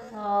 100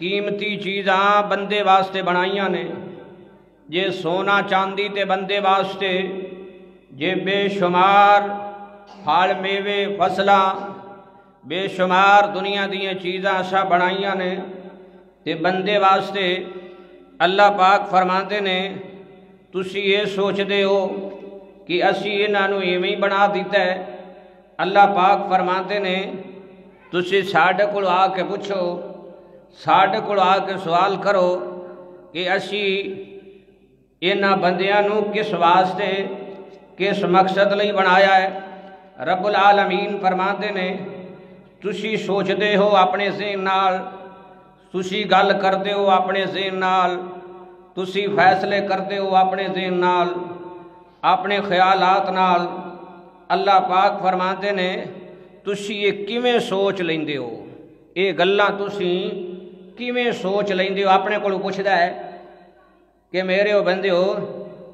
قیمتی چیزاں بندے واسطے بنائیاں نے، جے سونا چاندی تے بندے واسطے، جے بے شمار پھل میوے فصلاں بے شمار دنیا دیاں چیزاں اساں بنائیاں نے تے بندے واسطے۔ اللہ پاک فرماندے نے تسی یہ سوچ دے ہو کہ اسی انہاں نوں ایویں بنا دیتا ہے۔ اللہ پاک فرماندے نے تسی ساڈے کول آ کے پوچھو، ساڈے کول آ کے سوال کرو کہ اسی انہاں بندیاں نوں کس واسطے کس مقصد لئی بنایا ہے۔ رب العالمین فرماندے نے تسی سوچ دے ہو اپنے ذہن نال، تسی گل کردے ہو اپنے ذہن نال، تسی فیصلے کردے ہو اپنے ذہن نال، اپنے خیالات نال۔ اللہ پاک فرماندے نے تسی یہ کیویں سوچ لیندے ہو، یہ گلاں تسی کیویں سوچ لیندے ہو۔ اپنے کولوں پوچھدا ہے کہ میرے ہو بندے ہو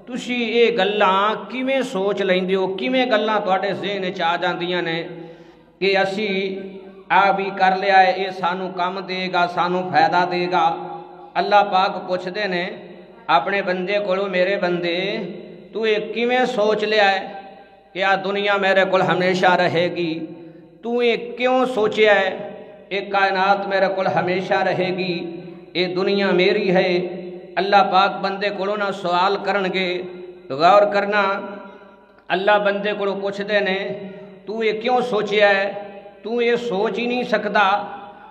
تسی یہ گلاں کیویں سوچ لیندے ہو، کیویں گلاں تواڈے ذہن وچ آ جاندیاں نے کہ اسی آ بھی کر لیا ہے، یہ سانوں کم دے گا، سانوں فائدہ دے گا۔ اللہ پاک پوچھدے نے اپنے بندے کولوں میرے بندے تو یہ کیویں سوچ لیا ہے کہ آ دنیا میرے کول ہمیشہ رہے گی، تو یہ کیوں سوچیا ہے یہ کائنات میرے کول ہمیشہ رہے گی، یہ دنیا میری ہے۔ اللہ پاک بندے کولوں نہ سوال کرنگے، غور کرنا۔ اللہ بندے کولوں پوچھدے نے تو یہ کیوں سوچیا ہے، تو یہ سوچ ہی نہیں سکتا۔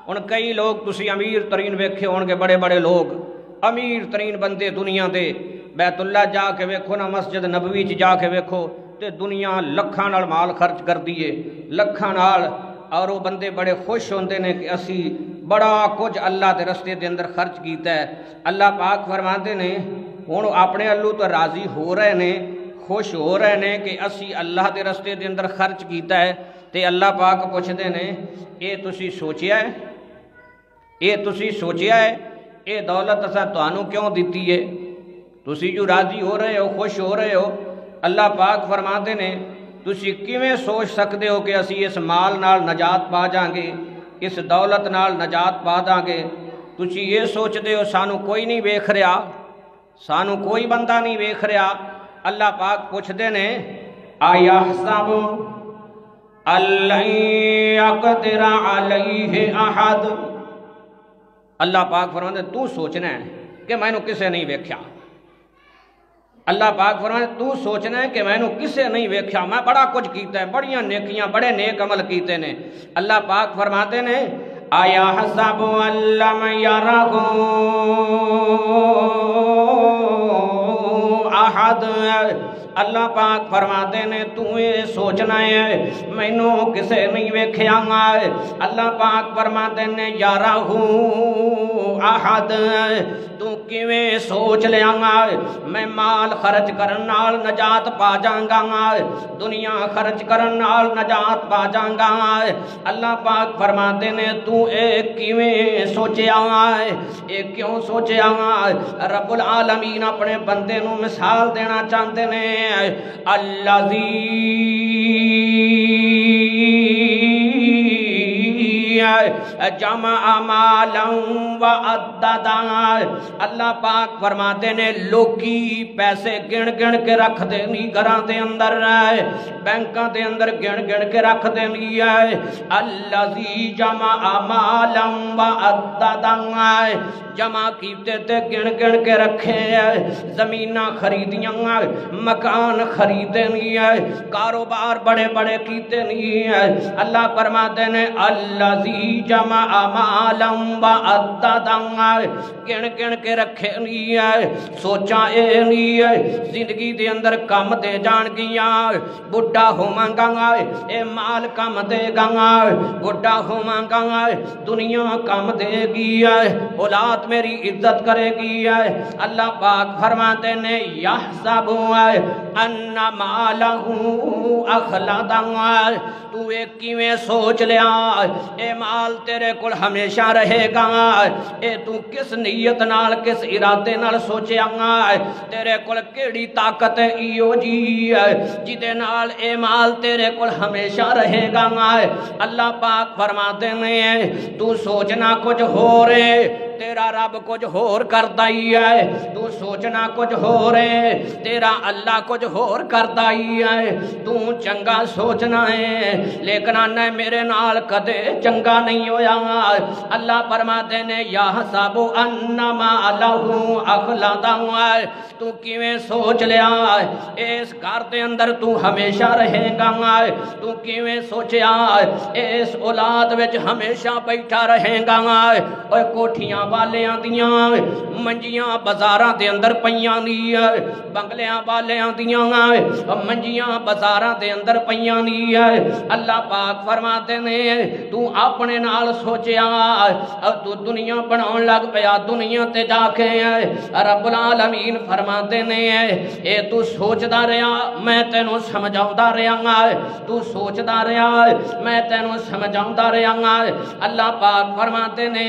ہن کئی لوگ تسی امیر ترین ویکھے ہون گے، بڑے بڑے لوگ امیر ترین بندے دنیا دے، بیت اللہ جا کے ویکھو نا، مسجد نبوی چ جا کے ویکھو تے دنیا لکھاں نال مال خرچ کر دیے، لکھاں نال، اور وہ بندے بڑے خوش ہوندے نے کہ اسی بڑا کچھ اللہ دے رستے دے اندر خرچ کیتا ہے۔ اللہ پاک فرماندے نے ہن اپنے اللہ تو راضی ہو رہے نے، خوش ہو رہے نے کہ اسی اللہ دے رستے دے اندر خرچ کیتا ہے۔ تے اللہ پاک پوچھدے نے اے تسی سوچیا ہے، اے تسی سوچیا ہے اے دولت اساں تانوں کیوں دتی ہے، تسی جو راضی ہو رہے ہو، خوش ہو رہے ہو۔ اللہ پاک فرماندے نے تسی کیویں سوچ سکدے ہو کہ اسی اس مال نال نجات پا جاں گے، اس دولت نال نجات پا جاں گے۔ تسی یہ سوچدے ہو سانوں کوئی نہیں ویکھ رہا، سانوں کوئی بندہ نہیں ویکھ رہا۔ اللہ پاک پوچھدے نے ایحسب ان یقدر علیہ احد۔ اللہ پاک فرماندے تو سوچنا ہے کہ میں نو کسے نہیں ویکھیا۔ اللہ پاک فرماندے تو سوچنا ہے کہ میں نو کسے نہیں ویکھیا، میں بڑا کچھ کیتا ہے، بڑیاں نیکیاں بڑے نیک عمل کیتے نے۔ اللہ پاک فرماتے نے ایحسب ان لم یرہ احد۔ اللہ پاک فرماتے نے تو یہ سوچنا ہے مینو کسے نہیں ویکھیا گا۔ اللہ پاک فرماتے نے یارہ احد، تو کیویں سوچ لیا گا میں مال خرچ کرن نال نجات پا جاں گا، دنیا خرچ کرن نال نجات پا جاں گا۔ اللہ پاک فرماتے نے تو اے کیویں سوچیا گا، اے کیوں سوچیا گا۔ رب العالمین اپنے بندے نو مثال دینا چاہتے نے، الذی جمع مالا وعددا۔ اللہ پاک فرماتے نے لوکی پیسے گن گن کے رکھ دینی، گھراں دے اندر بینکاں دے اندر گن گن کے رکھ دینی ہے۔ الذی جمع مالا وعددا، جمع کیتے تے گن گن کے رکھے، زمیناں خریدیاں، مکان خریدے نہیں ہے، کاروبار بڑے بڑے کیتے نہیں ہے۔ اللہ فرماتے نے الذی جمع مالا وعددا، گن گن کے رکھے نہیں ہے، سوچاں اے نہیں ہے زندگی دے اندر کم دے جان گیاں، بڑھا ہوواں گا اے مال کم دے گا، بڑھا ہوواں گا دنیا کم دے گی، اولاد میری عزت کرے گی۔ اللہ پاک فرماتے نے یحسب ان مالہ اخلدا، تو ایک کیویں سوچ لیا اے مال تیرے کول ہمیشہ رہے گا، اے تو کس نیت نال کس ارادے نال سوچیا گا، تیرے کول کیڑی طاقت ہے ایو جی جدے نال اے مال تیرے کول ہمیشہ رہے گا۔ اللہ پاک فرماتے ہیں تو سوچنا کچھ ہو رہے، تیرا رب کچھ ہور کردا ہی ہے، تو سوچنا کچھ ہور ہے، تیرا اللہ کچھ ہور کردا ہی ہے، تو چنگا سوچنا ہے لیکن آنا میرے نال کدے چنگا نہیں ہویا۔ اللہ فرماتے نے یا حساب انما لہو اخلدا، تو کیویں سوچ لیا اس گھر دے اندر تو ہمیشہ رہے گا، تو کیویں سوچیا اس اولاد وچ ہمیشہ بیٹھا رہے گا۔ اوے کوٹھیاں والیاں دیاں منجیاں بازاراں دے اندر پیاں دی، بنگلیاں والیاں دیاں منجیاں بازاراں دے اندر پیاں دی۔ اللہ پاک فرماتے نے تو اپنے نال سوچیا تو دنیا بناون لگ پیا، دنیا تے جا کے رب العالمین فرماتے نے اے تو سوچدا رہیا میں تینوں سمجھاوندا رہیا، تو سوچدا رہیا میں تینوں سمجھاوندا رہیا۔ اللہ پاک فرماتے نے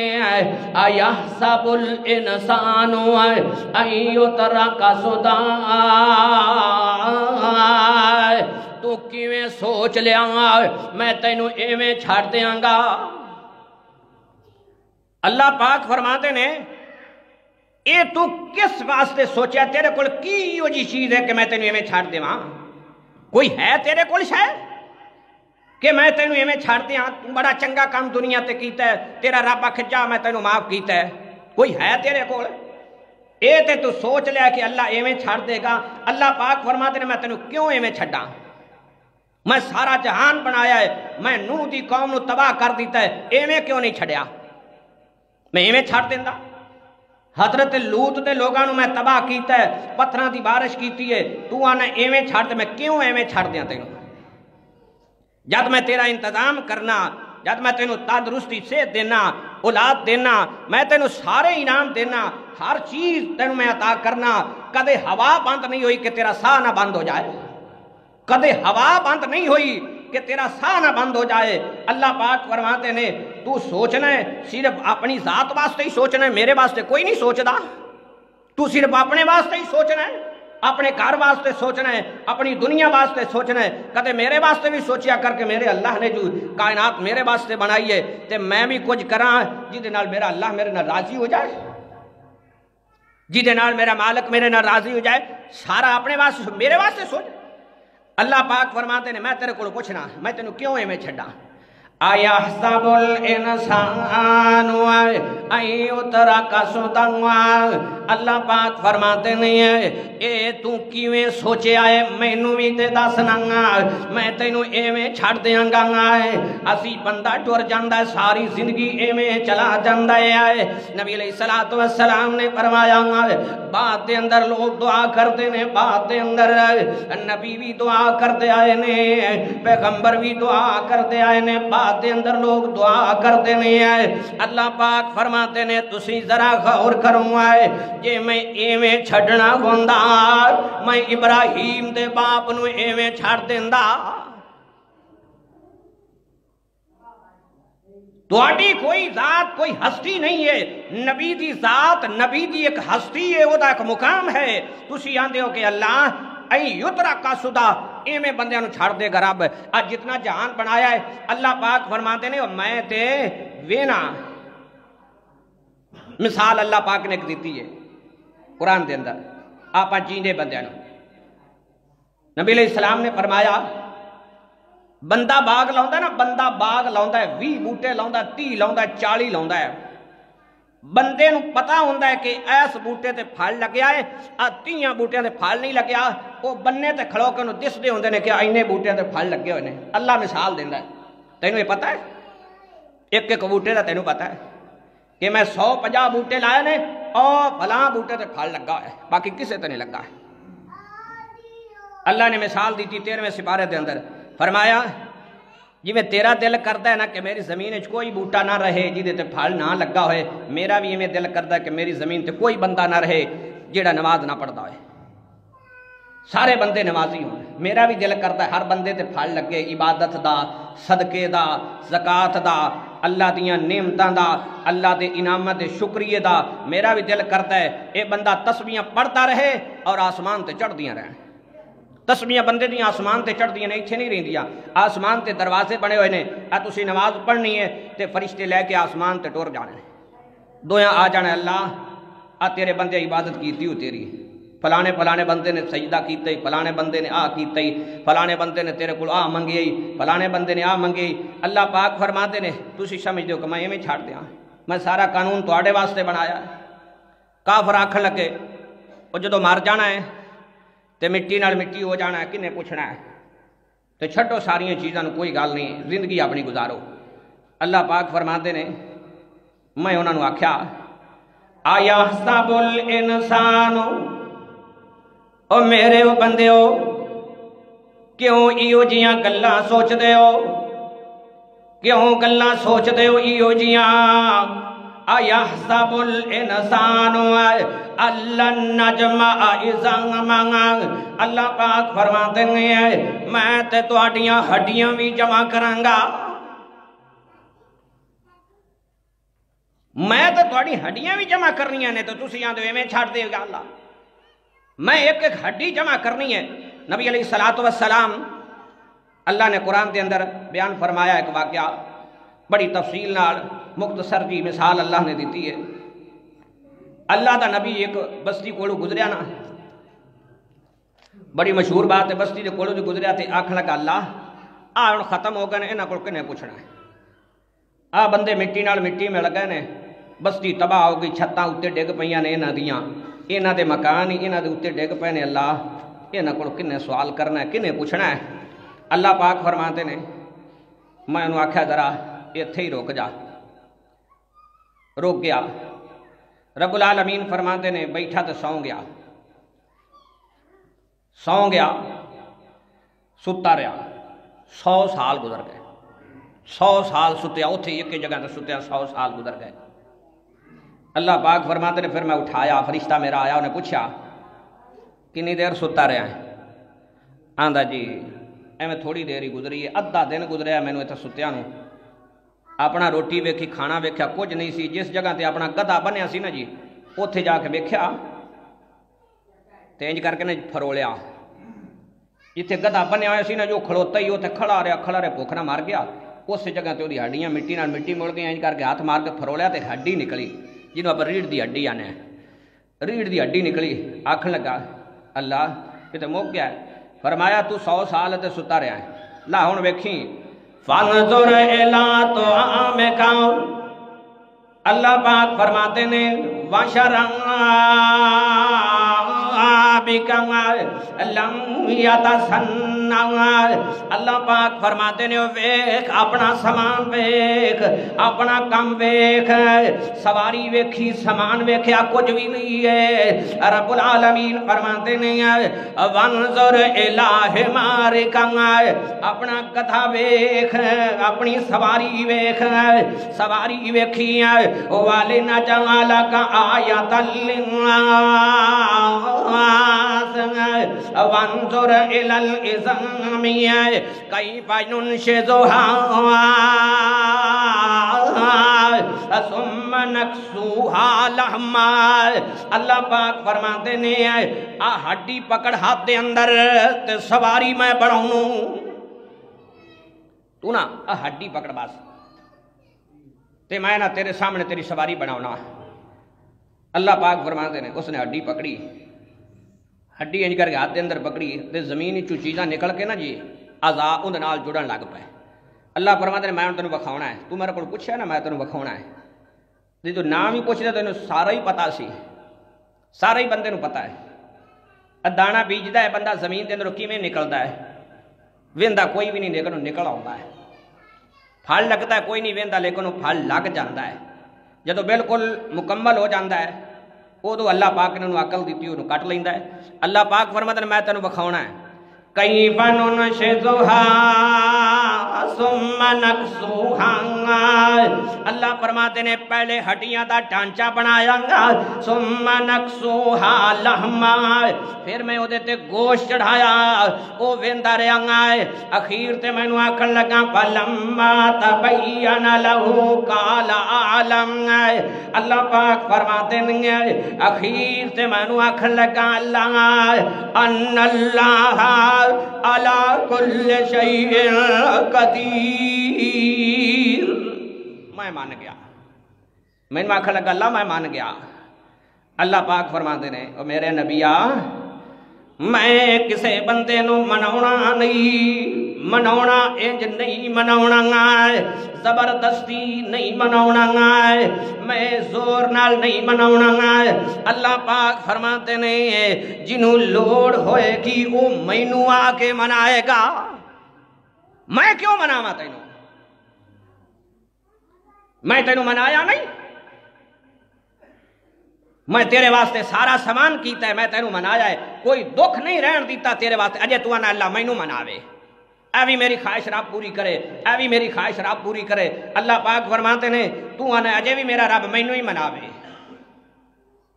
ایحسب الانسان ان یترک سدی، تو کیویں سوچ لیا میں تینوں ایویں چھڑ دیاں گا۔ اللہ پاک فرماتے نے اے تو کس واسطے سوچیا، تیرے کول کی وہ جی چیز ہے کہ میں تینوں ایویں چھڑ دیواں؟ کوئی ہے تیرے کول شے کہ میں تینوں ایویں چھڑ دیاں؟ تو بڑا چنگا کام دنیا تے کیتا ہے، تیرا رب آکھے جا میں تینوں معاف کیتا ہے، کوئی ہے تیرے کول؟ اے تے تو سوچ لیا کہ اللہ ایویں چھڑ دے گا۔ اللہ پاک فرماتے نے میں تینوں کیوں ایویں چھڈاں؟ میں سارا جہان بنایا ہے، میں نوح دی قوم نو تباہ کر دیتا ہے، ایویں کیوں نہیں چھڑیا؟ میں ایویں چھڑ دیندا؟ حضرت لوط دے لوگاں نو میں تباہ کیتا ہے، پتھراں دی بارش کیتی ہے، تو آنا ایویں چھڑ دے، میں کیوں ایویں چھڑ دیاں تینوں؟ جد میں تیرا انتظام کرنا، جد میں تینوں تندرستی سے دینا، اولاد دینا، میں تینوں سارے انعام دینا، ہر چیز تینوں میں عطا کرنا، کدے ہوا بند نہیں ہوئی کہ تیرا ساہ نہ بند ہو جائے، کدے ہوا بند نہیں ہوئی کہ تیرا ساہ نہ بند ہو جائے۔ اللہ پاک فرماتے نے تو سوچنا ہے صرف اپنی ذات واسطے ہی سوچنا ہے، میرے واسطے کوئی نہیں سوچدا، تو صرف اپنے واسطے ہی سوچنا ہے، اپنے گھر واسطے سوچنا ہے، اپنی دنیا واسطے سوچنا ہے، کدے میرے واسطے بھی سوچیا کر کے میرے اللہ نے جو کائنات میرے واسطے بنائی ہے تے میں بھی کچھ کراں جہدے نال میرا اللہ میرے نال راضی ہو جائے، جہدے نال میرا مالک میرے نال راضی ہو جائے، سارا اپنے واسطے میرے واسطے سوچ۔ اللہ پاک فرماتے نے میں تیرے کو پوچھنا میں تینوں کیوں ایویں چھڈاں؟ ایحسب الانسان ان یترک سدی، اللہ پاک فرماتے ہیں اے تو کیویں سوچیا ہے مینوں بھی تے دسنا، میں تینوں ایویں چھڑ دیاں گا۔ اسی بندہ ٹر جاندا ہے ساری زندگی ایویں چلا جاندا ہے۔ نبی علیہ الصلوۃ والسلام نے فرمایا بعد دے اندر لوگ دعا کرتے نے، بعد دے اندر نبی بھی دعا کرتے آئے نے، پیغمبر بھی دعا کرتے آئے نے، بعد دے اندر لوگ دعا کرتے نہیں آئے۔ اللہ پاک فرماتے نے تسی ذرا غور کروں آئے جے میں ایویں چھڑنا ہوندا میں ابراہیم دے باپ نو ایویں چھڑ دیندا۔ تواڈی کوئی ذات کوئی ہستی نہیں ہے، نبی دی ذات نبی دی ایک ہستی ہے، وہ دا ایک مقام ہے۔ تسی آندے ہو کہ اللہ این یترک سدی، ایویں بندیاں نو چھڑ دے گا رب۔ آج جتنا جہان بنایا ہے اللہ پاک فرماتے نے میں تے وینا، مثال اللہ پاک نے ایک دیتی ہے قرآن دے اندر آپ جیندے بندیاں نو۔ نبی علیہ السلام نے فرمایا بندہ باغ لاؤندا ہے نا، بندہ باغ لاؤندا ہے 20 بوٹے لاؤندا ہے، 30 لاؤندا ہے، 40 لاؤندا ہے، بندے نو پتا ہوندا ہے کہ ایس بوٹے تے پھل لگیا ہے، 30 بوٹیاں تے پھل نہیں لگیا، وہ بننے تے کھڑو کے انہوں دسدے ہوندے نے کہ اینے بوٹے تے پھل لگے ہوئے نے۔ اللہ مثال دیندا ہے، تینوں یہ پتا ہے ایک ایک بوٹے دا تینوں پتا ہے کہ میں 150 بوٹے لائے نے اور فلاں بوٹے تے پھل لگا ہے، باقی کسے تے نہیں لگا ہے۔ اللہ نے مثال دی تھی 13ویں سپارے دے اندر، فرمایا جی میں تیرا دل کردا ہے نا کہ میری زمین وچ کوئی بوٹا نہ رہے جہدے تے پھل نہ لگا ہوئے، میرا بھی ایویں دل کردا ہے کہ میری زمین تے کوئی بندہ نہ رہے جیڑا نماز نہ پڑھدا ہوئے، سارے بندے نمازی ہوں۔ میرا بھی دل کردا ہے ہر بندے تے پھل لگے، عبادت دا، صدقے دا، زکات دا، اللہ دیاں نعمتاں دا، اللہ دے انعامات دے شکریہ دا۔ میرا بھی دل کردا ہے اے بندہ تسبیحاں پڑھدا رہے اور آسمان تے چڑھدیاں رہن۔ تسبیحاں بندے دیاں آسمان تے چڑھدیاں نے، ایتھے نہیں رہندیاں، آسمان تے دروازے بنے ہوئے نے، تسی نماز پڑھنی ہے تے فرشتے لے کے آسمان تے ٹر جانے۔ دویاں آ جانا اللہ آ تیرے بندے عبادت کیتی ہو تیری، فلانے فلانے بندے نے سجدہ کیتا ہی، فلانے بندے نے آ کیتا ہی، فلانے بندے نے تیرے کو آ منگی ہی، فلانے بندے نے آ منگی. اللہ پاک فرماتے نے تسی سمجھ دیو کہ میں ایویں چھاڑ دیاں، میں سارا قانون تواڈے واسطے بنایا. کافر آکھن لگے وہ جدو مر جانا ہے تے مٹی نال مٹی ہو جانا ہے، کنے پوچھنا ہے، تے چھڈو ساریاں چیزاں نوں، کوئی گل نہیں، زندگی اپنی گزارو. اللہ پاک فرماتے نے میں انہاں نوں آکھیا آیا حسب الانسان، او میرے او بندیو کیوں ایو جیاں گلاں سوچ دے ہو، کیوں گلاں سوچ دے ہو ایو جیاں. آیا حسب الانسان اللہ نجمع عظاما، اللہ پاک فرماتے ہیں میں تے تواڈیاں ہڈیاں بھی جمع کراں گا، میں تے تواڈی ہڈیاں بھی جمع کرنیاں نے، تو تسی آندے ایویں چھڈ دے گا اللہ، میں ایک ایک ہڈی جمع کرنی ہے. نبی علیہ الصلوۃ والسلام اللہ نے قرآن کے اندر بیان فرمایا ایک واقعہ بڑی تفصیل نال، مختصر جی مثال اللہ نے دیتی ہے. اللہ دا نبی ایک بستی کولو گزریا نا، بڑی مشہور بات ہے، بستی دے کولو جو گزریا تے آکھن لگا اللہ آ ہن ختم ہو گئے نے، انہاں کول کنے پوچھنا ہے، آ بندے مٹی نال مٹی مل گئے نے، بستی تباہ ہو گئی، چھتاں اتے ڈگ پیاں نے انہاں دیاں، انہاں دے مکان ہی انہاں دے اتے ڈگ پے نے. اللہ انہاں کول کنے سوال کرنا ہے، کنے پوچھنا ہے. اللہ پاک فرماتے نے میں انہوں آکھیا ذرا ایتھے ہی روک جا، روک گیا. رب العالمین فرماتے نے بیٹھا تو سو گیا، سو گیا، ستا رہا، 100 سال گزر گئے، 100 سال ستیا، اتھے ایک جگہ تے ستیا 100 سال گزر گئے. اللہ پاک فرماتے نے پھر میں اٹھایا، فرشتہ میرا آیا، انہیں پوچھا کنی دیر ستا رہا ہے؟ آندا جی ایویں تھوڑی دیر ہی گزری ہے، ادھا دن گزریا مینوں اتنے ستیا نوں، اپنا روٹی ویکھی، کھانا ویکھیا، کچھ نہیں سی. جس جگہ تے اپنا گدھا بنیا سی نا جی، اوتھے جا کے ویکھیا تے انج کر کے نا فرولیا، جتھے گدھا بنیا ہویا سی نا جو کھڑوتا ہی اوتھے کھڑا رہا بھوک نہ مر گیا. اس جگہ تے اودی ہڈیاں مٹی نال مٹی مل گئی، انج کر کے ہاتھ مار کے فرولیا تے ہڈی نکلی، جنوں آپ ریڑھ دی ہڈی آنے، ریڑھ دی ہڈی نکلی. آکھن لگا اللہ یہ تے مک گیا ہے. فرمایا تو 100 سال تے ستا رہا ہے، لا ہن ویکھی فانظر الی طعامک، اللہ پاک فرماتے نے وشرابک لم یتسنع، اللہ پاک فرماتے نے ویکھ اپنا سامان ویکھ، اپنا کم ویکھ، سواری ویکھی، سامان ویکھیا، کچھ بھی نہیں ہے. رب العالمین فرماتے نے وانظر الی حمارک، اپنا گدھا ویکھ، اپنی سواری ویکھ، سواری ویکھی وَلِنَجْعَلَكَ آیَةً لِلنَّاسِ وَانظُرْ إِلَى الْعِظَامِ كَيْفَ نُنشِزُهَا ثُمَّ نَكْسُوهَا لَحْمًا. اللہ پاک فرماتے نے آ ہڈی پکڑ ہاتھ دے اندر تے سواری میں بڑھاؤں، تو نا آ ہڈی پکڑ بس تے میں نا تیرے سامنے تیری سواری بناونا. اللہ پاک فرماتے نے اس نے ہڈی پکڑی، ہڈی انج کر کے ہاتھ دے اندر پکڑی تے زمین چوں چیزاں نکل کے نا جی اعضاء اون نال جڑن لگ پے. اللہ فرماتے نے میں تینوں وکھاونا ہے، تو میرے کول پوچھیا نا میں تینوں وکھاونا ہے. جی تو نام ہی پوچھدا تینوں سارا ہی پتا سی، سارا ہی بندے نوں پتا ہے. دانا بیجدا ہے بندہ زمین دے اندروں کیویں نکلدا ہے، ویندا کوئی بھی نہیں لیکن نکل آوندا ہے. پھل لگتا ہے کوئی نہیں ویندا لیکن وہ پھل لگ جاتا ہے. جدو بالکل مکمل ہو جاتا ہے ادو اللہ پاک نے انہوں عقل دیتی انہوں کٹ لیندا ہے. اللہ پاک فرماتے ہیں میں تینوں وکھاونا ہے کیف ننشزھا ثم نکسوھا. اللہ فرماتے نے پہلے ہڈیاں دا ڈھانچہ بنایا گا، ثم نکسوھا لحما، پھر میں او دے تے گوشت چڑھایا، او ویندا رہیا گا. اخیر تے مینوں آکھن لگا فلما تبین لہ قال اعلم. اللہ پاک فرماتے ہیں اخیر تے مینوں آکھن لگا اللہ ان اللہ علی کل شیء قدیر. میں مان گیا میں آخر لگا اللہ میں مان گیا. اللہ پاک فرماتے ہیں او میرے نبیا میں کسے بندے نو مناونا نہیں، مناونا انج نہیں مناونا گا، زبردستی نہیں مناونا گا، میں زور نال نہیں مناونا گا. اللہ پاک فرماتے ہیں جنہوں لوڑ ہوئے گی وہ مینوں آ کے منائے گا. میں کیوں مناواں تینوں؟ میں تینوں منایا نہیں، میں تیرے واسطے سارا سامان کیتا ہے، میں تینوں منایا ہے، کوئی دکھ نہیں رہن دیتا تیرے واسطے. اجے تو آنا اللہ مینوں مناوے، اے بھی میری خواہش رب پوری کرے، اے بھی میری خواہش رب پوری کرے. اللہ پاک فرماتے ہیں تو آنا اجے بھی میرا رب مینوں ہی مناوے.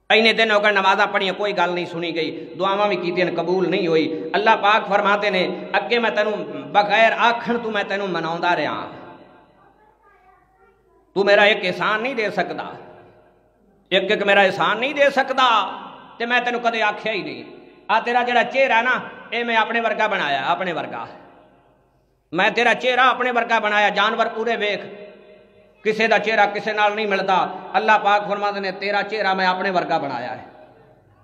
اینے دن ہو کر نمازاں پڑھیاں کوئی گل نہیں سنی گئی، دعاواں بھی کیتیاں قبول نہیں ہوئی. اللہ پاک فرماتے ہیں اگے میں تینوں بغیر آکھن تو میں تینوں مناوندا رہا، تو میرا ایک احسان نہیں دے سکتا، ایک ایک میرا احسان نہیں دے سکتا، تے میں تینوں کدے آکھیا ہی نہیں. آ تیرا جڑا چہرہ نا اے میں اپنے ورگا بنایا، اپنے ورگا میں تیرا چہرہ اپنے ورگا بنایا. جانور پورے ویکھ کسے دا چہرہ کسے نال نہیں ملتا. اللہ پاک فرماتے نے تیرا چہرہ میں اپنے ورگا بنایا ہے.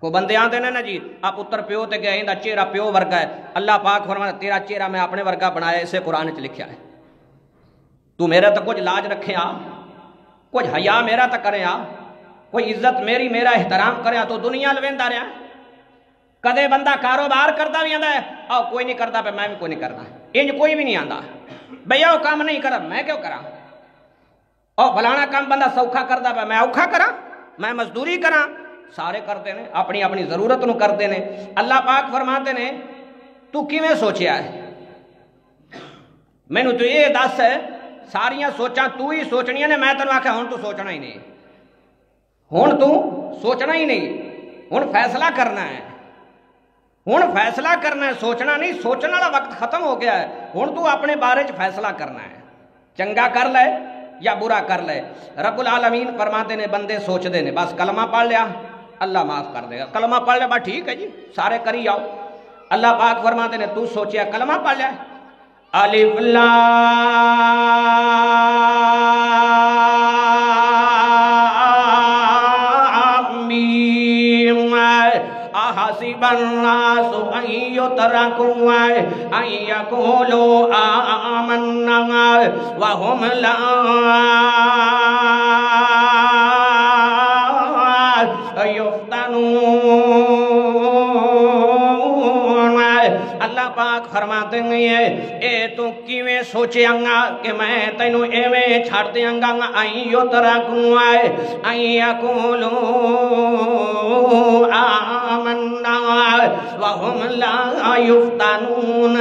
کو بندے آتے نا جی آپ پتر پیو تے گئے اندا چہرہ پیو ورگا ہے. اللہ پاک فرماتے تیرا چہرہ میں اپنے ورگا بنایا، اسے قرآن وچ لکھیا ہے. تو میرا تو کچھ لاج رکھے آ، کچھ حیا میرا تو کرے آ، کوئی عزت میری میرا احترام کرے تو دنیا لویندا رہا. کدے بندہ کاروبار کرتا بھی آندا ہے او کوئی نہیں کرتا پہ میں بھی کوئی نہیں کرنا، انج کوئی بھی نہیں آندا بھیا وہ کام نہیں کرا میں کیوں کرا، او فلانا کام بندہ سوکھا کرتا پہ میں اوکھا کرا، میں مزدوری کرا. سارے کرتے ہیں اپنی اپنی ضرورت نو کرتے ہیں. اللہ پاک فرماتے ہیں تو کیویں سوچیا ہے، مینوں تو یہ دس ہے ساریاں سوچاں تو ہی سوچنیاں نے. میں تینوں آکھیا ہن تو سوچنا ہی نہیں، ہن تو سوچنا ہی نہیں، ہن فیصلہ کرنا ہے، ہن فیصلہ کرنا ہے، سوچنا نہیں. سوچنے والا وقت ختم ہو گیا ہے. ہن تو اپنے بارے چ فیصلہ کرنا ہے، چنگا کر لے یا برا کر لے. رب العالمین فرماتے نے بندے سوچتے نے بس کلمہ پڑھ لیا اللہ معاف کر دے گا، کلمہ پڑھ لیا بس ٹھیک ہے جی سارے کری آؤ. اللہ پاک فرماتے نے تو سوچیا کلمہ پڑھ لیا الف لام میم احسب الناس ان یترکوا ان یقولوا آمنا وهم لا یفتنون. اللہ پاک فرماتے ہیں اے تو کیویں سوچیاں گا کہ میں تینوں ایویں چھڑ دیاں گا ان یترکوا ان یقولوا آمنا وهم لا یفتنون.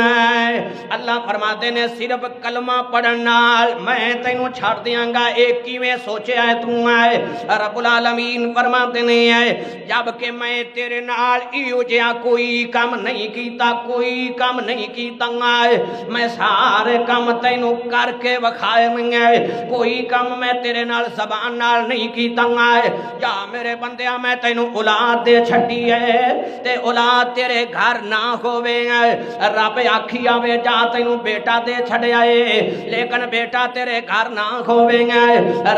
اللہ فرماتے ہیں صرف کلمہ پڑھن نال میں تینوں چھڑ دیاں گا. ایک کیویں سوچیا ہے تو ہے. رب العالمین فرماتے ہیں جب کہ میں تیرے نال ایو جہا کوئی کام نہیں کیتا، کوئی کام نہیں کیتا میں سارے کام تینوں کر کے وکھائے ہیں. کوئی کام میں تیرے نال زبان نال نہیں کیتا جا میرے بندیاں میں تینوں اولاد دے چھڈی ہے تے اولاد تیرے گھر نہ ہووے. رب آکھی آوے جا تینوں بیٹا دے چھڈیا ہے لیکن بیٹا تیرے گھر نہ ہووے.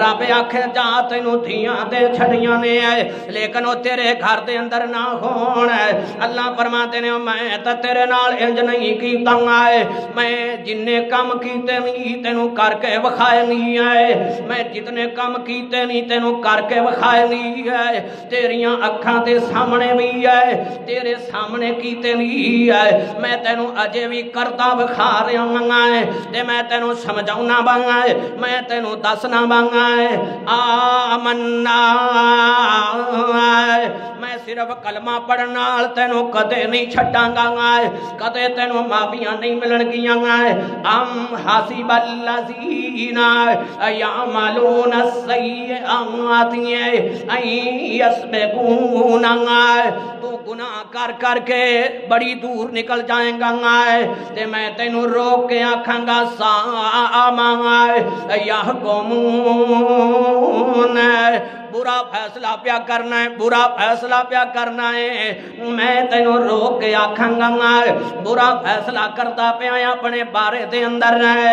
رب آکھے جا تینوں دھیاں دے چھڈیاں نے لیکن وہ تیرے گھر دے اندر نہ ہون. اللہ فرماتے نے میں تا تیرے نال انج نہیں کیتا میں جننے کام کیتے نہیں تینوں کر کے وکھائے نہیں ہے، میں جتنے کام کیتے نہیں تینوں کر کے وکھائے نہیں ہے. تیریاں اکھاں دے سامنے بھی ہے، تیرے سامنے کیتے نہیں ہے، میں تینوں اجے بھی کرتا وکھا رہا ہے تے میں تینوں سمجھاؤنا بانگا ہے، میں تینوں دسنا بانگا ہے. آمنا میں صرف کلمہ پڑھنا تینوں کدے نہیں چھٹاں گا، کدے تینوں معافیاں نہیں ملن گیاں. ام حسب الذین یعملون السیئات ان یسبقونا. تو گناہ کر کر کے بڑی دور نکل جائیں گا تے میں تینوں روک کے آکھاں گا سا ما یحکمون. برا فیصلہ پیا کرنا ہے، برا فیصلہ پیا کرنا ہے، میں تینوں روک کے آکھاں گا برا فیصلہ کرتا پیا اپنے بارے دے اندر ہے،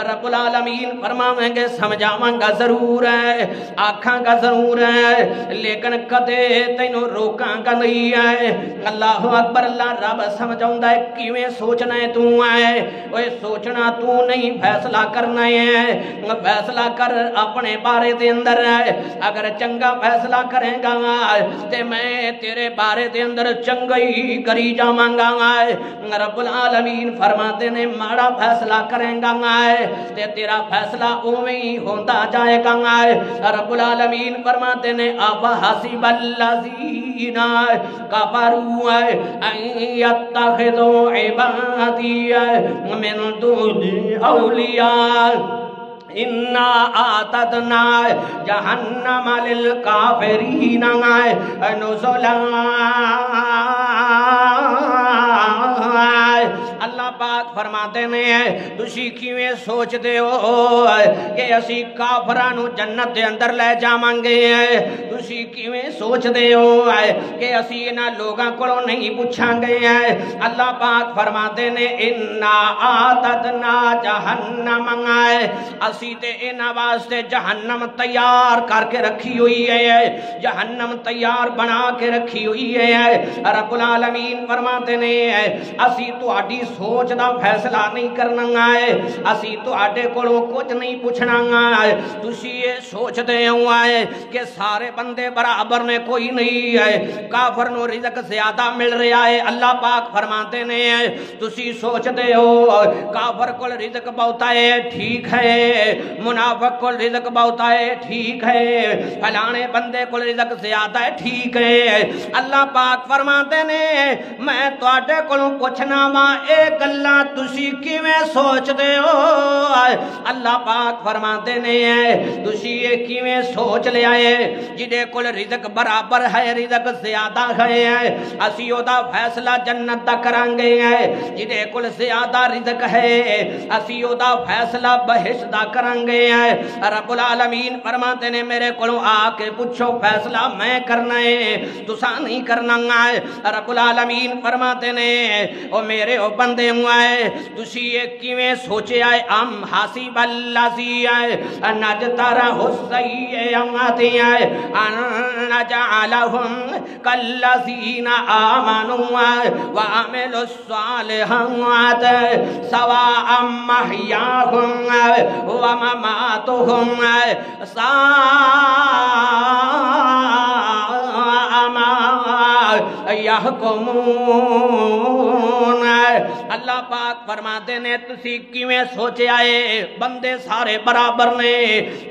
رب العالمین فرماویں گے سمجھاواں گا ضرور ہے، آکھاں گا ضرور ہے، لیکن کدے تینوں روکاں گا نہیں ہے۔ اللہ اکبر، اللہ رب سمجھاؤں ہے کیویں سوچنا ہے تو ہے، وہ سوچنا تو نہیں، فیصلہ کرنا ہے، فیصلہ کر اپنے بارے دے اندر ہے، اگر چنگا فیصلہ کریں گا تے میں تیرے بارے دے اندر چنگئی کری جاواں گا، رب العالمین فرماتے نے ماڑا فیصلہ کریں گا تے تیرا فیصلہ اوویں ہی ہوندا جائے گا، رب العالمین فرماتے نے افحسب الذین کفروا ان یتخذوا عبادی من دونی اولیاء انا اعتدنا جہنم للکافرین نزلا۔ اللہ پاک فرماتے ہیں تسی کیویں سوچ دے ہو کہ اسی کافرانو جنت دے اندر لے جاواں گے، تسی کیویں سوچ دے ہو کہ اسی انہاں لوگاں کولوں نہیں پوچھاں گے، اللہ پاک فرماتے نے انا اعتدنا جہنم، اسی تے انہاں واسطے جہنم تیار کر کے رکھی ہوئی ہے، جہنم تیار بنا کے رکھی ہوئی ہے۔ رب العالمین فرماتے نے اسی تہاڈی سوچ دا فیصلہ نہیں کرنا ہے، اسی تہاڈے کولوں کچھ نہیں پوچھنا ہے، تسی یہ سوچ دے ہو کہ سارے بندے برابر نے، کوئی نہیں ہے، کافر نو رزق زیادہ مل رہا ہے، اللہ پاک فرماتے نے تسی سوچ دے ہو کافر کول رزق بہت ہے، ٹھیک ہے، منافق کول رزق بہت ہے، ٹھیک ہے، فلانے بندے کول رزق زیادہ ہے، ٹھیک ہے، اللہ پاک فرماتے نے میں تواڈے کولوں پوچھنا وا اے گلاں تسی کیویں سوچ دے ہو، اللہ پاک فرماتے نے تسی یہ کیویں سوچ لیا ہے جدے کول رزق برابر ہے، رزق زیادہ ہے، اسی او دا فیصلہ جنت دا کران گے، جدے کول زیادہ رزق ہے اسی او دا فیصلہ بہشت دا کران گے، رب العالمین فرماتے نے میرے کولوں آ کے پوچھو فیصلہ میں کرنا ہے، تساں نہیں کرنا ہے، رب العالمین فرماتے نے او میرے او بندے ہوئے تسی یہ کیویں سوچے آئے ام حسب الذین نجترہ السیئات ان نجعلہم کالذین آمنوا وعملوا الصالحات سواء محیاہم ومماتہم ساء ما یحکمون۔ اللہ پاک فرماتے نے تسی کیویں سوچے آئے بندے سارے برابر نے،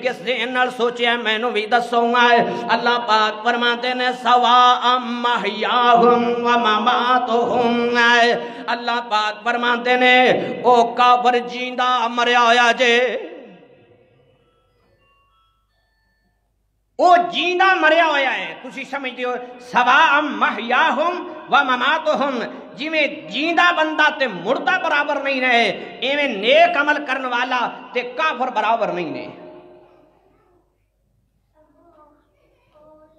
کس ذہن نال سوچے آئے مینوں بھی دسو گا، اللہ پاک فرماتے نے سواء محیاہم ومماتہم، اللہ پاک فرماتے نے او کافر جیندہ مریا ہویا جے، او جیندہ مریا ہویا ہے، تسی سمجھتے ہو سواء محیاہم ومماتہم، جی میں جیندہ بندہ تے مردہ برابر نہیں رہے، ایویں نیک عمل کرن والا تے کافر برابر نہیں رہے۔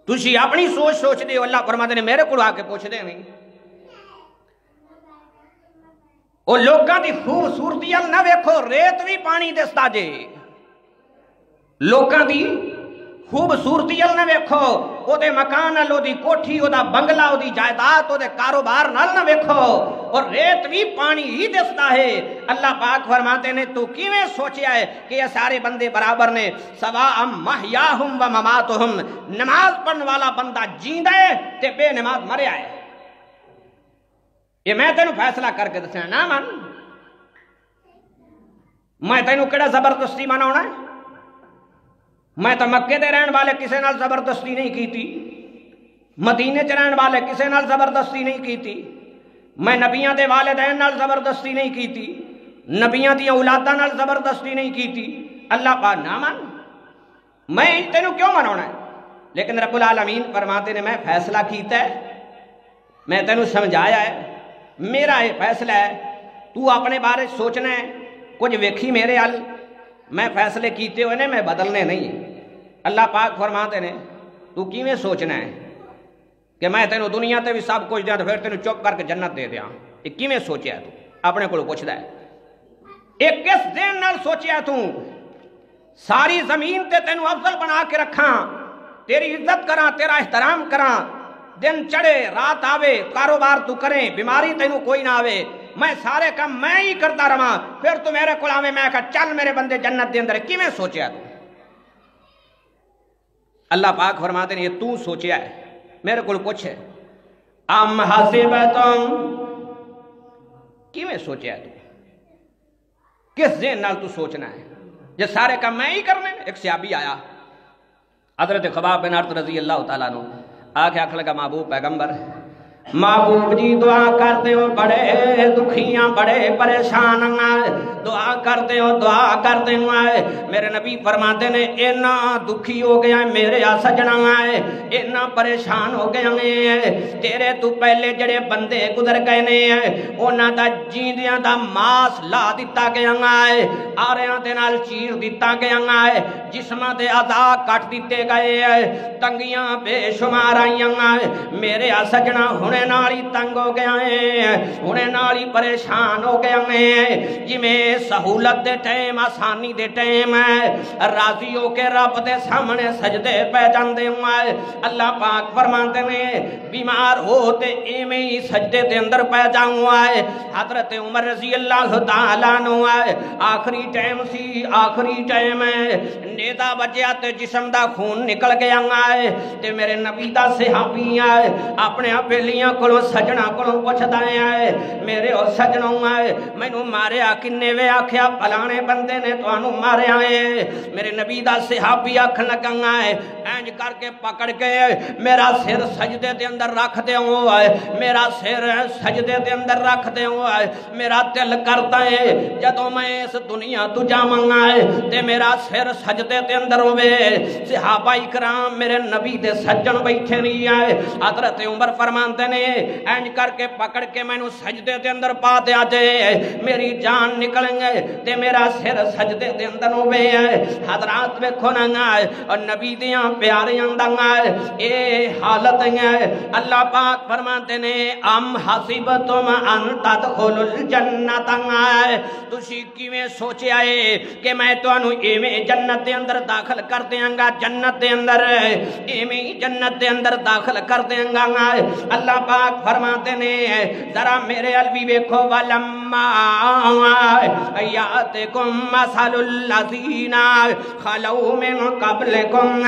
تسی اپنی سوچ دے ہو، اللہ فرماتے نے میرے کو آ کے پوچھ دے نہیں، او لوگاں دی خوبصورتی نہ ویکھو، ریت بھی پانی دستا جے، لوگاں دی خوبصورتی نہ ویکھو، او دے مکان نال، او دی کوٹھی، او دا بنگلہ، او دی جائیداد، او دے کاروبار نال نہ ویکھو، اور ریت بھی پانی ہی دستا ہے۔ اللہ پاک فرماتے نے تو کیویں سوچیا ہے کہ یہ سارے بندے برابر نے، سواء محیاہم ومماتہم، نماز پڑھن والا بندہ جیندہ ہے تے بے نماز مریا ہے، یہ میں تینوں فیصلہ کر کے دسنا نہ من، میں تینوں کیڑا زبردستی مناونا ہے، میں تو مکے دے رہن والے کسے نال زبردستی نہیں کیتی، مدینے چ رہن والے کسے نال زبردستی نہیں کیتی، میں نبیاں دے والدین نال زبردستی نہیں کیتی، نبیاں دی اولاداں نال زبردستی نہیں کیتی، اللہ پاک نہ من، میں تینوں کیوں مناونا ہے، لیکن رب العالمین فرماتے نے میں فیصلہ کیتا ہے، میں تینوں سمجھایا ہے، میرا یہ فیصلہ ہے، تو اپنے بارے سوچنا ہے، کچھ ویکھی میرے حل، میں فیصلے کیتے ہوئے نے میں بدلنے نہیں۔ اللہ پاک فرماتے نے تو کیویں سوچنا ہے کہ میں تینوں دنیا تے بھی سب کچھ دیاں تے پھر تینوں چپ کر کے جنت دے دیاں؟ یہ کیویں سوچیا ہے؟ تو اپنے کو پوچھدا ہے ایک کس ذہن نال سوچیا تو ساری زمین تے تینوں افضل بنا کے رکھاں، تیری عزت کراں، تیرا احترام کراں، دن چڑھے رات آوے کاروبار تو کریں، بیماری تینوں کوئی نہ آوے، میں سارے کام میں ہی کرتا رہاں، پھر تو میرے کو آوے میں کہا چل میرے بندے جنت دے اندر ہے۔ کیویں سوچیا تو؟ اللہ پاک فرماتے ہیں یہ تو سوچیا ہے، میرے کو پوچھ ہے ام حسبتم، کیویں سوچیا ہے تو؟ کس ذہن نال تو سوچنا ہے؟ یہ سارے کام میں ہی کرنے۔ ایک صحابی آیا حضرت خباب بن عرط رضی اللہ تعالیٰ عنہ، آکے آکھ لگا محبوب پیغمبر، محبوب جی دعا کرتے ہو بڑے دکھیاں بڑے پریشان دعا کرتے ہو میرے نبی فرماتے نے اینا دکھی ہو گیا میرے سجنا اینا پریشان ہو گیا تیرے تو پہلے جڑے بندے گزر گئے نے اونا دا جیندیاں دا ماس لا دیتا گیا آریاں دے نال چیر دیتا گیا جسماں دے اعضاء کٹ دیتے گئے تنگیاں بے شمار آئیاں میرے سجنا ہونے نالی تنگ ہو گیا ہے ہونے نالی پریشان ہو گیا ہے جی میں سہولت دے ٹائم آسانی دے ٹائم راضی ہو کے رب دے سامنے سجدے پہ جاندے ہوئے اللہ پاک فرماتے ہیں بیمار ہوتے ایمیں ہی سجدے دے اندر پہ جاؤں آئے حضرت عمر رضی اللہ تعالیٰ عنہ آئے آخری ٹائم سی آخری ٹائم ہے نیدہ بجیا تے جسم دا خون نکل گیا آئے تے میرے نبی دا صحابی آئے اپنے آپ لیاں کلو سجنا کلو پوچھ دائیں آئے میرے اور سجنوں آئے میں نو مارے آکنے وے آکھیا پلانے بندے نے تو انو مارے آئے میرے نبی دا صحابی آکھ لگن آئے اینج کر کے پکڑ کے میرا سر سجدے دے اندر رکھ دے ہوں آئے میرا سر سجدے دے اندر رکھ دے ہوں آئے میرا دل کرتا ہے جدو میں اس دنیا تو جامن آئے تے میرا سر سجدے دے اندر ہوئے صحابہ اکرام میرے نبی دے سجن بیٹھے نہیں آئے حضرت عمر فرمانتے نے اینج کر کے پکڑ کے میں نو سجدے دے اندر پا دے آجے میری جان نکلیں گے تے میرا سر سجدے دے اندر ہوئے حضرات میں کھونا ہے اور نبی دیاں پیاریاں دنگا اے حالت ہے اللہ پاک فرماتے نے ام حسبتم ان تدخل الجنت تسی کیویں سوچے آئے کہ میں تو انو ایویں جنت دے اندر داخل کر دیاں گا جنت دے اندر ایویں جنت دے اندر داخل کر دیاں گا اللہ پاک فرماتے نے ذرا میرے الوی بیکھو ولما یاتکم مثل الذین خلو من قبلکم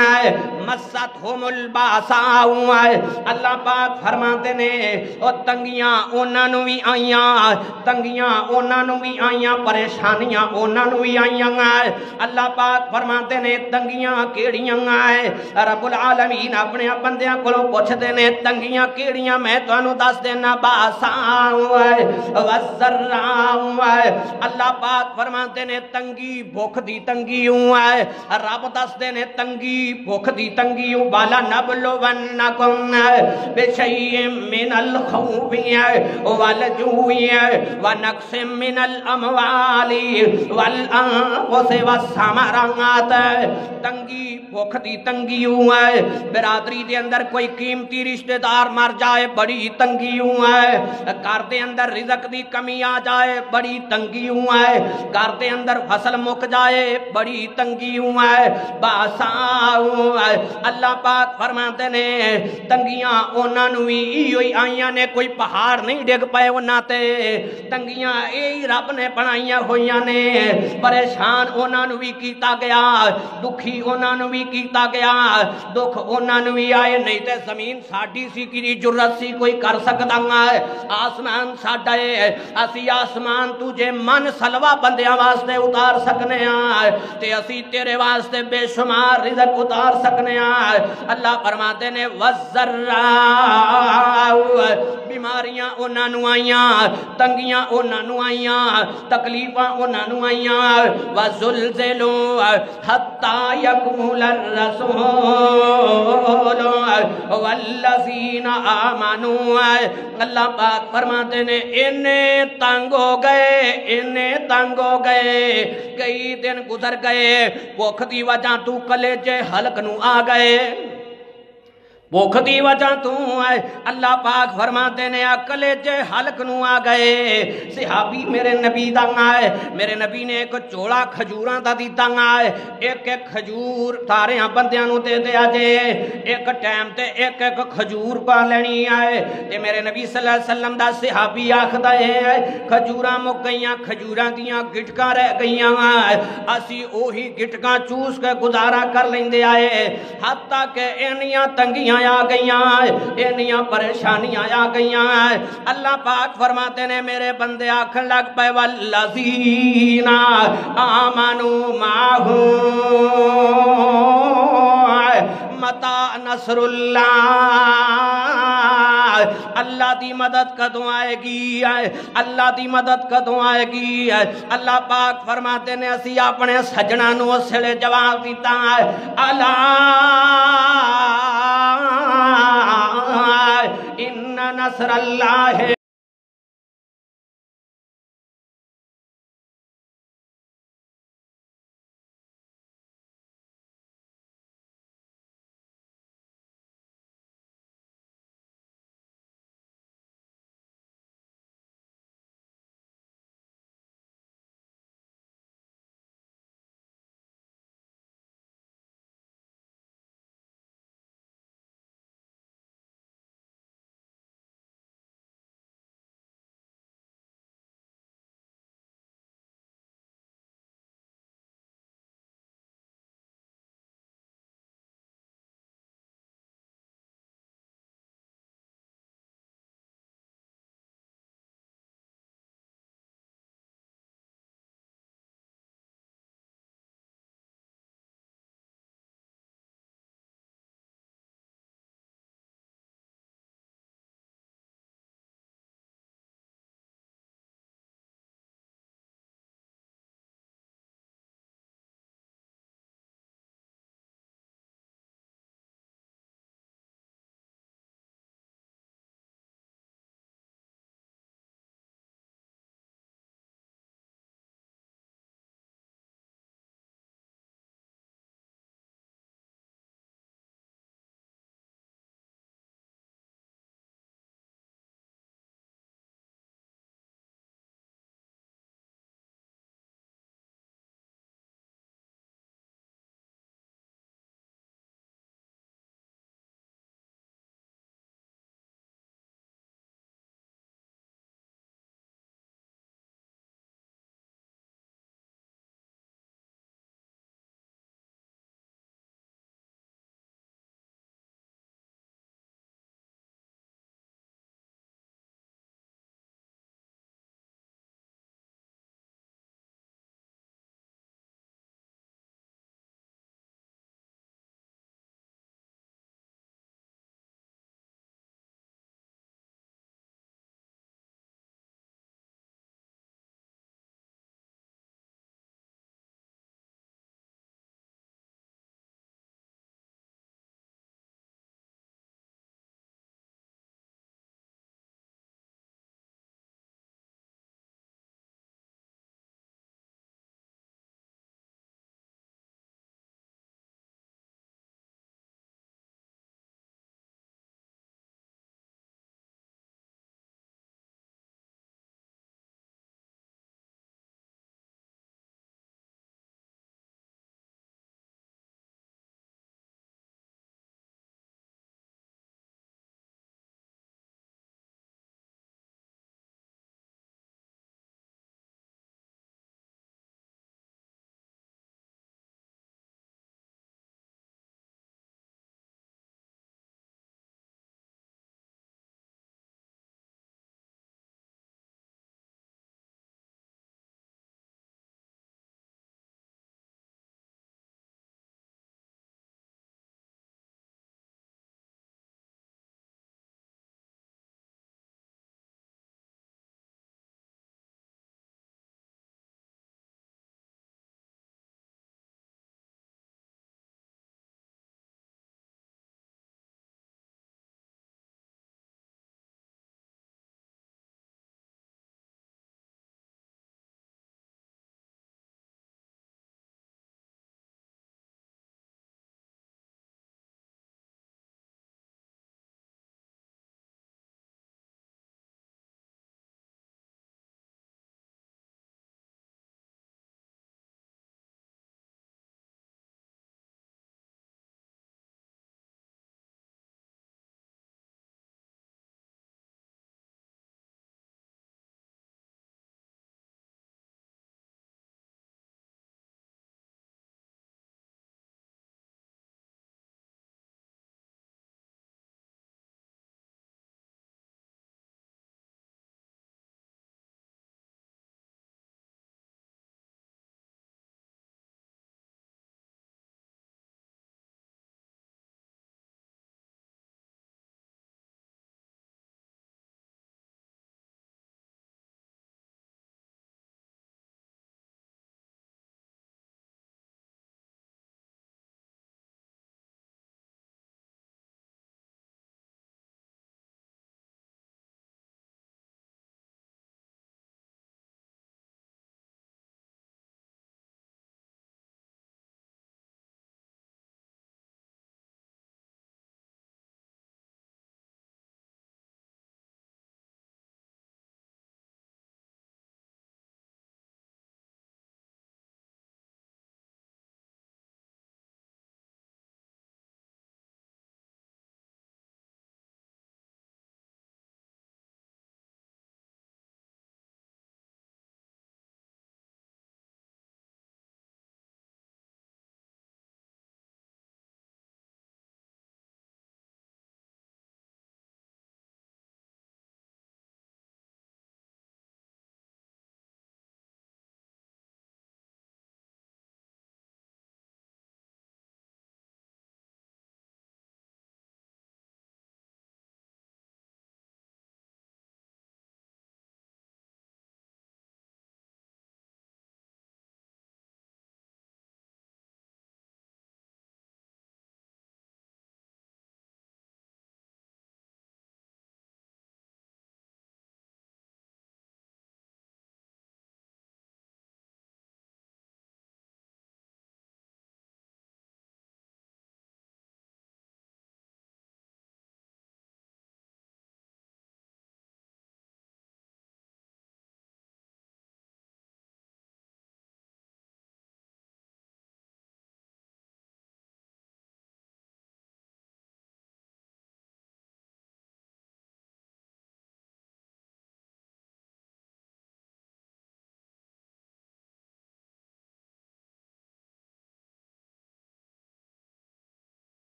مستہم الباساء اللہ پاک فرماتے نے او تنگیاں اونا نو بھی آئیاں تنگیاں اونا نو بھی آئیاں پریشانیاں اونا نو بھی آئیاں اللہ پاک فرماتے نے تنگیاں کیڑیاں رب العالمین اپنے بندیاں کولوں پوچھتے نے تنگیاں کیڑیاں میں تو انو دس دینا باساء وزراء اللہ پاک فرماتے نے تنگی بھوک دی تنگی رب دس دینے تنگی بھوک دی تنگی بالا نبلو ونکم بشیء من الخوف والجوع ونقص من الاموال والانفس والثمرات تنگی بھوک دی تنگی برادری دے اندر کوئی قیمتی رشتہ دار مر جائے بڑی تنگی گھر دے اندر رزق دی کمی آ جائے بڑی تنگی گھر دے اندر فصل مک جائے بڑی تنگی باساء اللہ پاک فرماتے نے تنگیاں اونا نوی ہوئی آئیاں نے کوئی پہاڑ نہیں ڈگ پائے اونا تے تنگیاں ای رب نے بنائیاں ہوئیاں نے پریشان اونا نوی کیتا گیا دکھی اونا نوی کیتا گیا دکھ اونا نوی آئے نہیں تے زمین ساڑی سی کی جرت سی کوئی کر سکتا ہے آسمان ساڑا ہے اسی آسمان تجھے من سلوہ بندیاں واسطے اتار سکنے آئے تے اسی تیرے واسطے بے شمار رزق اتار سکنے آئے اللہ فرماتے نے وزراء بیماریاں اونا نو آئیاں تنگیاں اونا نو آئیاں تکلیفاں اونا نو آئیاں وزلزلوا حتی یقول الرسول والذین آمنوا اللہ پاک فرماتے نے انہیں تنگ ہو گئے کئی دن گزر گئے بھوک دی وجہ تو کلیجے حلق نو آ گئے بھوک دی وجہ تو ہے اللہ پاک فرماتے نے کلیجے حلق نو آ گئے صحابی میرے نبی دا آئے میرے نبی نے ایک چوڑا کھجوراں دا دیتا آئے ایک کھجور سارے بندیاں نو دے دیا جے ایک ٹائم تے ایک کھجور پا لینی آئے تے میرے نبی صلی اللہ علیہ وسلم دا صحابی آکھدا ہے کھجوراں مک گئیاں کھجوراں دیاں گٹکاں رہ گئیاں اسی اوہی گٹکاں چوس کے گزارا کر لیندے آئے حتیٰ کہ اینیاں تنگیاں آ گئیاں اینیاں پریشانیاں آ گئیاں اللہ پاک فرماتے نے میرے بندے آکھن لگ پے والذین آمنوا معہ متا نصر اللہ اللہ دی مدد کدوں آئے گی اللہ دی مدد کدوں آئے گی اللہ پاک فرماتے نے اسی اپنے سجنہ نو اسلے جواب دیتا اللہ ان نصر اللہ